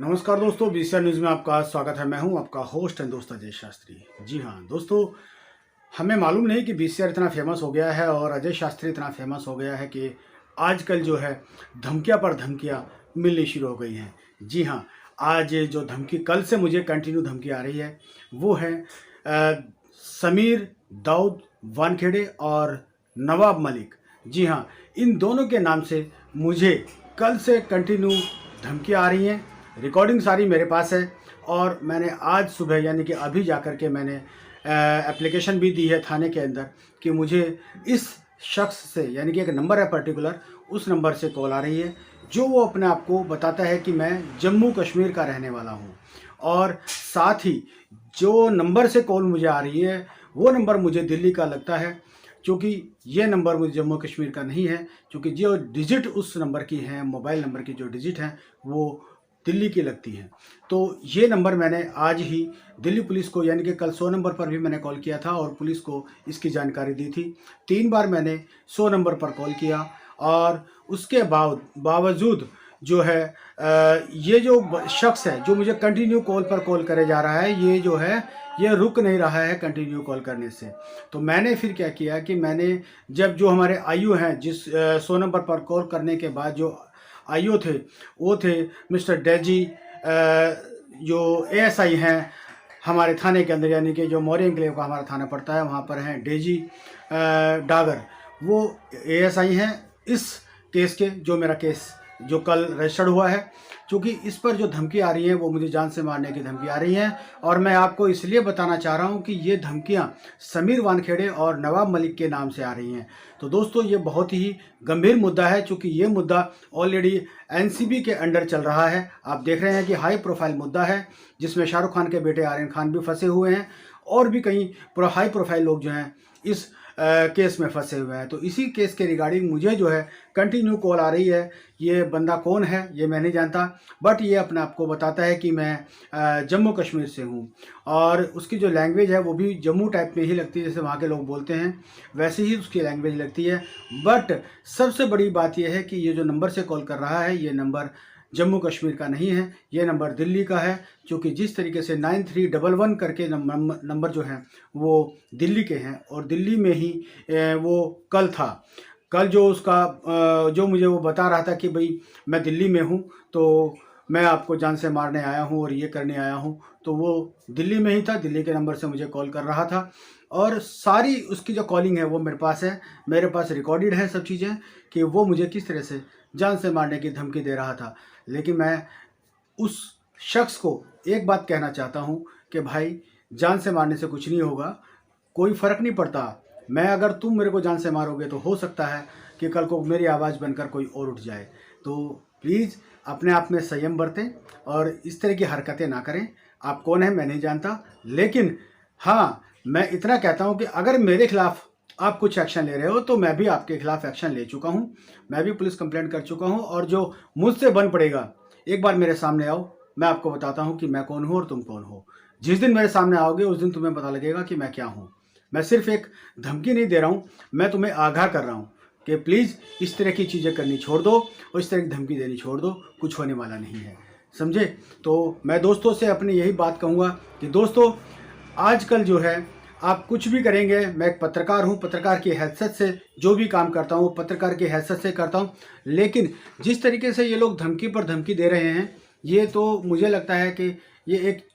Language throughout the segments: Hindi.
नमस्कार दोस्तों, बीसीआर न्यूज़ में आपका स्वागत है। मैं हूं आपका होस्ट एंड दोस्त अजय शास्त्री। जी हां दोस्तों, हमें मालूम नहीं कि बीसीआर इतना फेमस हो गया है और अजय शास्त्री इतना फेमस हो गया है कि आजकल जो है धमकियां पर धमकियां मिलनी शुरू हो गई हैं। जी हां, आज जो धमकी कल से मुझे कंटिन्यू धमकी आ रही है वो है समीर दाऊद वानखेड़े और नवाब मलिक। जी हां, इन दोनों के नाम से मुझे कल से कंटिन्यू धमकियां आ रही हैं। रिकॉर्डिंग सारी मेरे पास है और मैंने आज सुबह यानी कि अभी जाकर के मैंने एप्लीकेशन भी दी है थाने के अंदर कि मुझे इस शख्स से यानी कि एक नंबर है पर्टिकुलर, उस नंबर से कॉल आ रही है जो वो अपने आप को बताता है कि मैं जम्मू कश्मीर का रहने वाला हूँ। और साथ ही जो नंबर से कॉल मुझे आ रही है वो नंबर मुझे दिल्ली का लगता है, क्योंकि ये नंबर मुझे जम्मू कश्मीर का नहीं है, क्योंकि जो डिजिट उस नंबर की हैं, मोबाइल नंबर की जो डिजिट हैं वो दिल्ली की लगती हैं। तो ये नंबर मैंने आज ही दिल्ली पुलिस को यानी कि कल 100 नंबर पर भी मैंने कॉल किया था और पुलिस को इसकी जानकारी दी थी। 3 बार मैंने 100 नंबर पर कॉल किया और उसके बावजूद जो है ये जो शख्स है जो मुझे कंटिन्यू कॉल पर कॉल करे जा रहा है, ये जो है ये रुक नहीं रहा है कंटिन्यू कॉल करने से। तो मैंने फिर क्या किया कि मैंने जब जो हमारे आईओ हैं जिस 100 नंबर पर कॉल करने के बाद जो आईओ थे वो थे मिस्टर डेजी, जो एएसआई हैं हमारे थाने के अंदर, यानी कि जो मौर्य एन्क्लेव का हमारा थाना पड़ता है वहाँ पर हैं डेजी डागर, वो एएसआई हैं इस केस के, जो मेरा केस जो कल रजिस्टर्ड हुआ है। क्योंकि इस पर जो धमकी आ रही है वो मुझे जान से मारने की धमकी आ रही है और मैं आपको इसलिए बताना चाह रहा हूं कि ये धमकियां समीर वानखेड़े और नवाब मलिक के नाम से आ रही हैं। तो दोस्तों ये बहुत ही गंभीर मुद्दा है, क्योंकि ये मुद्दा ऑलरेडी एनसीबी के अंडर चल रहा है। आप देख रहे हैं कि हाई प्रोफाइल मुद्दा है जिसमें शाहरुख खान के बेटे आर्यन खान भी फंसे हुए हैं और भी कई हाई प्रोफाइल लोग जो हैं इस केस में फंसे हुए हैं। तो इसी केस के रिगार्डिंग मुझे जो है कंटिन्यू कॉल आ रही है। ये बंदा कौन है ये मैं नहीं जानता, बट ये अपने आप को बताता है कि मैं जम्मू कश्मीर से हूँ और उसकी जो लैंग्वेज है वो भी जम्मू टाइप में ही लगती है, जैसे वहाँ के लोग बोलते हैं वैसे ही उसकी लैंग्वेज लगती है। बट सबसे बड़ी बात यह है कि ये जो नंबर से कॉल कर रहा है ये नंबर जम्मू कश्मीर का नहीं है, ये नंबर दिल्ली का है। क्योंकि जिस तरीके से 9311 करके नंबर जो हैं वो दिल्ली के हैं और दिल्ली में ही वो कल था। कल जो उसका जो मुझे वो बता रहा था कि भाई मैं दिल्ली में हूँ तो मैं आपको जान से मारने आया हूँ और ये करने आया हूँ, तो वो दिल्ली में ही था, दिल्ली के नंबर से मुझे कॉल कर रहा था। और सारी उसकी जो कॉलिंग है वो मेरे पास है, मेरे पास रिकॉर्डेड है सब चीज़ें कि वो मुझे किस तरह से जान से मारने की धमकी दे रहा था। लेकिन मैं उस शख्स को एक बात कहना चाहता हूँ कि भाई जान से मारने से कुछ नहीं होगा, कोई फ़र्क नहीं पड़ता। मैं अगर तुम मेरे को जान से मारोगे तो हो सकता है कि कल को मेरी आवाज़ बनकर कोई और उठ जाए। तो प्लीज़ अपने आप में संयम बरतें और इस तरह की हरकतें ना करें। आप कौन हैं मैं नहीं जानता, लेकिन हाँ मैं इतना कहता हूँ कि अगर मेरे खिलाफ़ आप कुछ एक्शन ले रहे हो तो मैं भी आपके खिलाफ़ एक्शन ले चुका हूँ, मैं भी पुलिस कंप्लेंट कर चुका हूँ। और जो मुझसे बन पड़ेगा, एक बार मेरे सामने आओ, मैं आपको बताता हूँ कि मैं कौन हूँ और तुम कौन हो। जिस दिन मेरे सामने आओगे उस दिन तुम्हें पता लगेगा कि मैं क्या हूँ। मैं सिर्फ एक धमकी नहीं दे रहा हूँ, मैं तुम्हें आगाह कर रहा हूँ कि प्लीज़ इस तरह की चीज़ें करनी छोड़ दो और इस तरह की धमकी देनी छोड़ दो, कुछ होने वाला नहीं है, समझे। तो मैं दोस्तों से अपनी यही बात कहूँगा कि दोस्तों आजकल जो है आप कुछ भी करेंगे, मैं एक पत्रकार हूँ, पत्रकार की हैसियत से जो भी काम करता हूँ पत्रकार की हैसियत से करता हूँ। लेकिन जिस तरीके से ये लोग धमकी पर धमकी दे रहे हैं ये तो मुझे लगता है कि ये एक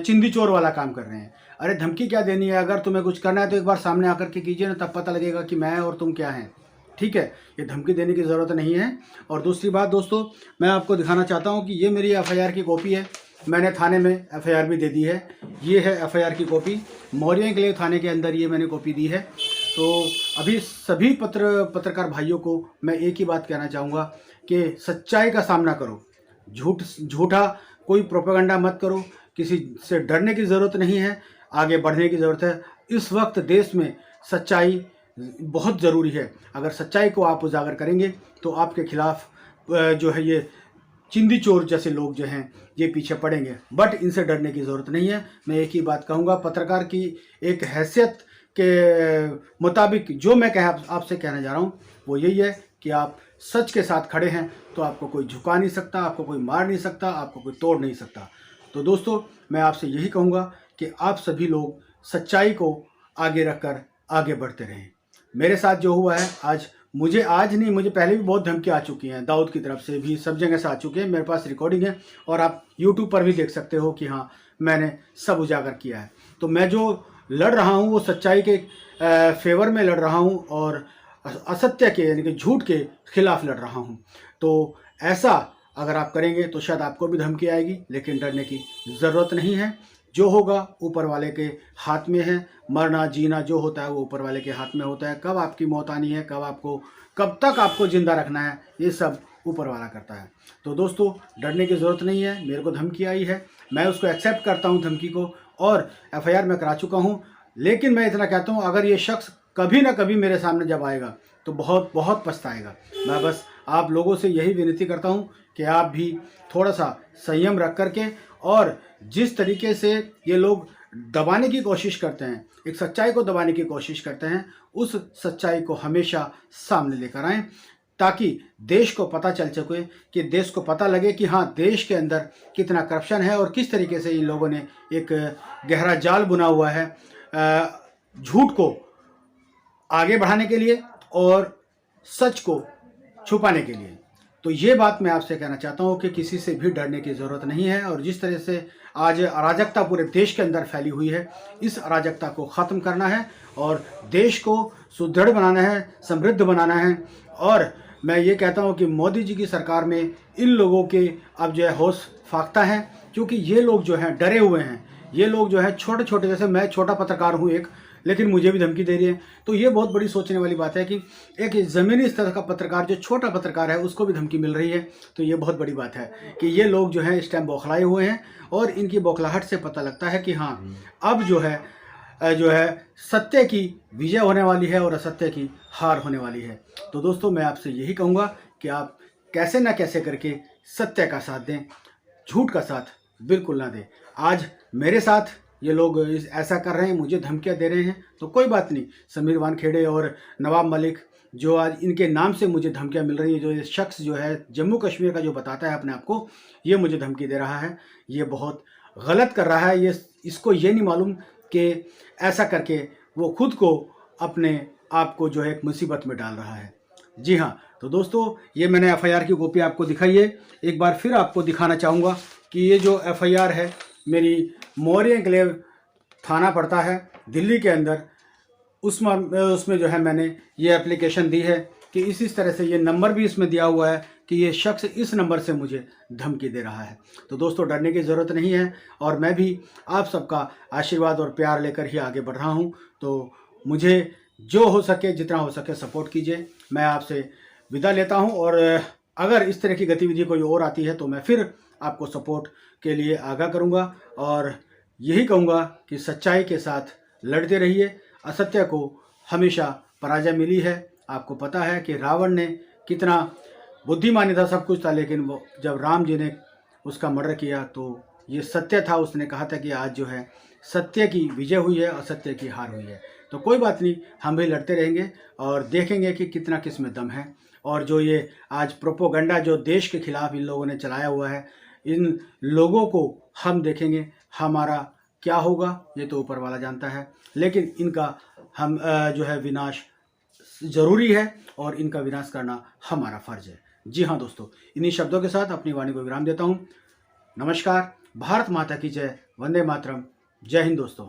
चिंदी चोर वाला काम कर रहे हैं। अरे धमकी क्या देनी है, अगर तुम्हें कुछ करना है तो एक बार सामने आकर के कीजिए ना, तब पता लगेगा कि मैं और तुम क्या हैं। ठीक है, ये धमकी देने की ज़रूरत नहीं है। और दूसरी बात दोस्तों, मैं आपको दिखाना चाहता हूँ कि ये मेरी एफआईआर की कॉपी है, मैंने थाने में एफआईआर भी दे दी है। ये है एफआईआर की कॉपी, मौर्य एन्क्लेव थाने के अंदर ये मैंने कॉपी दी है। तो अभी सभी पत्रकार भाइयों को मैं एक ही बात कहना चाहूँगा कि सच्चाई का सामना करो, झूठा कोई प्रोपेगेंडा मत करो, किसी से डरने की ज़रूरत नहीं है, आगे बढ़ने की ज़रूरत है। इस वक्त देश में सच्चाई बहुत ज़रूरी है। अगर सच्चाई को आप उजागर करेंगे तो आपके खिलाफ़ जो है ये चिंदी चोर जैसे लोग जो हैं ये पीछे पड़ेंगे, बट इनसे डरने की ज़रूरत नहीं है। मैं एक ही बात कहूँगा, पत्रकार की एक हैसियत के मुताबिक जो मैं आपसे कहना जा रहा हूँ वो यही है कि आप सच के साथ खड़े हैं तो आपको कोई झुका नहीं सकता, आपको कोई मार नहीं सकता, आपको कोई तोड़ नहीं सकता। तो दोस्तों, मैं आपसे यही कहूँगा कि आप सभी लोग सच्चाई को आगे रखकर आगे बढ़ते रहें। मेरे साथ जो हुआ है आज नहीं, मुझे पहले भी बहुत धमकी आ चुकी हैं, दाऊद की तरफ से भी, सब जगह से आ चुकी है। मेरे पास रिकॉर्डिंग है और आप यूट्यूब पर भी देख सकते हो कि हाँ, मैंने सब उजागर किया है। तो मैं जो लड़ रहा हूँ वो सच्चाई के फेवर में लड़ रहा हूँ और असत्य के यानी कि झूठ के खिलाफ लड़ रहा हूँ। तो ऐसा अगर आप करेंगे तो शायद आपको भी धमकी आएगी, लेकिन डरने की ज़रूरत नहीं है। जो होगा ऊपर वाले के हाथ में है। मरना जीना जो होता है वो ऊपर वाले के हाथ में होता है। कब आपकी मौत आनी है, कब तक आपको ज़िंदा रखना है, ये सब ऊपर वाला करता है। तो दोस्तों, डरने की ज़रूरत नहीं है। मेरे को धमकी आई है, मैं उसको एक्सेप्ट करता हूँ धमकी को, और एफआईआर मैं करा चुका हूँ। लेकिन मैं इतना कहता हूँ, अगर ये शख्स कभी ना कभी मेरे सामने जब आएगा तो बहुत बहुत पछताएगा। मैं बस आप लोगों से यही विनती करता हूँ कि आप भी थोड़ा सा संयम रख करके, और जिस तरीके से ये लोग दबाने की कोशिश करते हैं, एक सच्चाई को दबाने की कोशिश करते हैं, उस सच्चाई को हमेशा सामने लेकर आएं, ताकि देश को पता चल सके, कि देश को पता लगे कि हाँ, देश के अंदर कितना करप्शन है और किस तरीके से इन लोगों ने एक गहरा जाल बुना हुआ है झूठ को आगे बढ़ाने के लिए और सच को छुपाने के लिए। तो ये बात मैं आपसे कहना चाहता हूँ कि किसी से भी डरने की ज़रूरत नहीं है। और जिस तरह से आज अराजकता पूरे देश के अंदर फैली हुई है, इस अराजकता को ख़त्म करना है और देश को सुदृढ़ बनाना है, समृद्ध बनाना है। और मैं ये कहता हूँ कि मोदी जी की सरकार में इन लोगों के अब जो है होश फाख्ता है, क्योंकि ये लोग जो हैं डरे हुए हैं। ये लोग जो है छोटे छोटे, जैसे मैं छोटा पत्रकार हूँ एक, लेकिन मुझे भी धमकी दे रही है। तो ये बहुत बड़ी सोचने वाली बात है कि एक ज़मीनी स्तर का पत्रकार, जो छोटा पत्रकार है, उसको भी धमकी मिल रही है। तो ये बहुत बड़ी बात है कि ये लोग जो हैं इस टाइम बौखलाए हुए हैं, और इनकी बौखलाहट से पता लगता है कि हाँ, अब जो है सत्य की विजय होने वाली है और असत्य की हार होने वाली है। तो दोस्तों, मैं आपसे यही कहूँगा कि आप कैसे ना कैसे करके सत्य का साथ दें, झूठ का साथ बिल्कुल ना दें। आज मेरे साथ ये लोग ऐसा कर रहे हैं, मुझे धमकियां दे रहे हैं, तो कोई बात नहीं। समीर वानखेड़े और नवाब मलिक, जो आज इनके नाम से मुझे धमकियां मिल रही हैं, जो ये शख्स जो है जम्मू कश्मीर का जो बताता है अपने आप को, ये मुझे धमकी दे रहा है, ये बहुत गलत कर रहा है। इसको ये नहीं मालूम कि ऐसा करके वो खुद को अपने आप को जो है एक मुसीबत में डाल रहा है। जी हाँ, तो दोस्तों, ये मैंने एफआईआर की कॉपी आपको दिखाई है। एक बार फिर आपको दिखाना चाहूँगा कि ये जो एफआईआर है, मेरी मौर्य एन्क्लेव थाना पड़ता है दिल्ली के अंदर, उसमें जो है मैंने ये एप्लीकेशन दी है कि इस तरह से ये नंबर भी इसमें दिया हुआ है कि ये शख्स इस नंबर से मुझे धमकी दे रहा है। तो दोस्तों, डरने की ज़रूरत नहीं है, और मैं भी आप सबका आशीर्वाद और प्यार लेकर ही आगे बढ़ रहा हूँ। तो मुझे जो हो सके, जितना हो सके सपोर्ट कीजिए। मैं आपसे विदा लेता हूँ, और अगर इस तरह की गतिविधि कोई और आती है तो मैं फिर आपको सपोर्ट के लिए आगाह करूँगा, और यही कहूँगा कि सच्चाई के साथ लड़ते रहिए। असत्य को हमेशा पराजय मिली है। आपको पता है कि रावण ने कितना बुद्धिमानी था, सब कुछ था, लेकिन वो जब राम जी ने उसका मर्डर किया तो ये सत्य था। उसने कहा था कि आज जो है सत्य की विजय हुई है, असत्य की हार हुई है। तो कोई बात नहीं, हम भी लड़ते रहेंगे और देखेंगे कि कितना किस में दम है। और जो ये आज प्रोपोगंडा जो देश के खिलाफ इन लोगों ने चलाया हुआ है, इन लोगों को हम देखेंगे। हमारा क्या होगा ये तो ऊपर वाला जानता है, लेकिन इनका हम जो है विनाश ज़रूरी है, और इनका विनाश करना हमारा फ़र्ज़ है। जी हाँ दोस्तों, इन्हीं शब्दों के साथ अपनी वाणी को विराम देता हूँ। नमस्कार। भारत माता की जय। वंदे मातरम। जय हिंद दोस्तों।